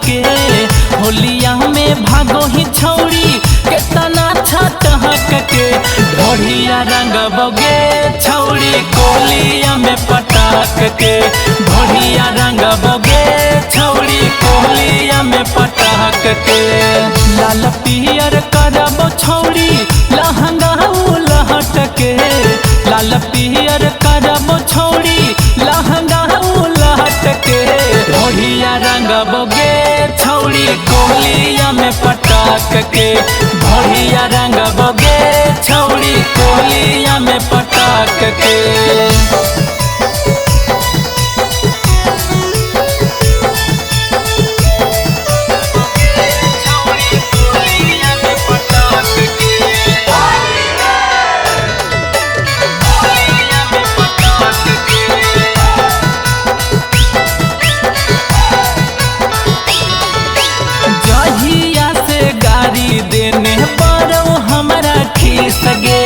के होलिया में भागो ही छौड़ी केतना छटहक के ढोढ़िया रंग बोगे छौड़ी कोलिया में पटाक के ढोढ़िया रंग बोगे छौड़ी कोलिया में पटाक के लाल पियर करबो छौड़ी लहंगा उलहट के लाल पियर करबो छौड़ी लहंगा उलहट के ढोढ़िया रंग बोगे छौड़ी कोलिया में पटाक के ढोढ़िया रंग बोगे छौड़ी कोलिया में पटाक के देने पर हमरा खीस गे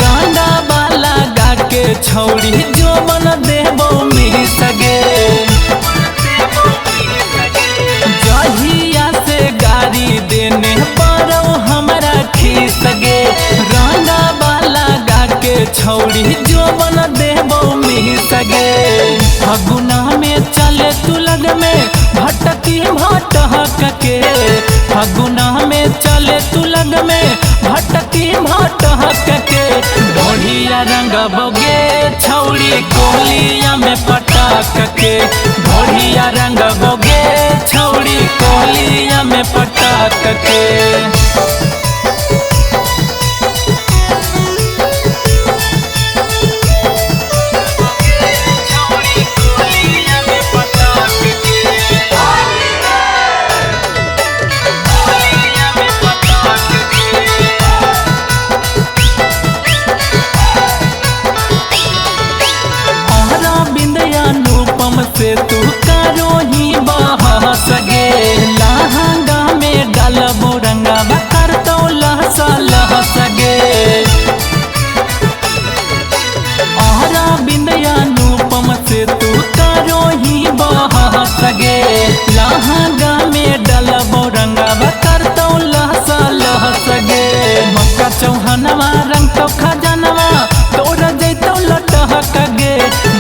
रंगा वाला गा के छौड़ी जो मन देबो मिस गे जहिया से गाड़ी देने पर हमरा खीस गे रंगा वाला गा के छौड़ी जो मन देबो मिस गे फगुना में चले तू लग में भटकी भटहक के फगुना में चले तू लग में भटकी भटहक के ढोढ़िया रंग बोगे छौड़ी कोलिया में पटाक के ढोढ़िया रंग बोगे छौड़ी कोलिया में पटाक के से तू करो ही बहस गे लहंगा में डालबो रंगा कर तो लहस लहस गे आहरा बिंदिया अनुपम से तू करो ही बहस गे लहंगा में डालबो रंगा कर तो लहस लहस गे मक्का चौहानवा रंग तो खजानवा तोर जैतो लटहक गे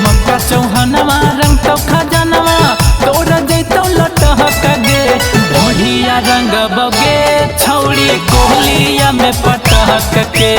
मक्का चौहानवा रंग तो खजानवा तोर जैतो लटहक गे ढोढ़िया रंग बोगे छौड़ी कोलिया में पटहक के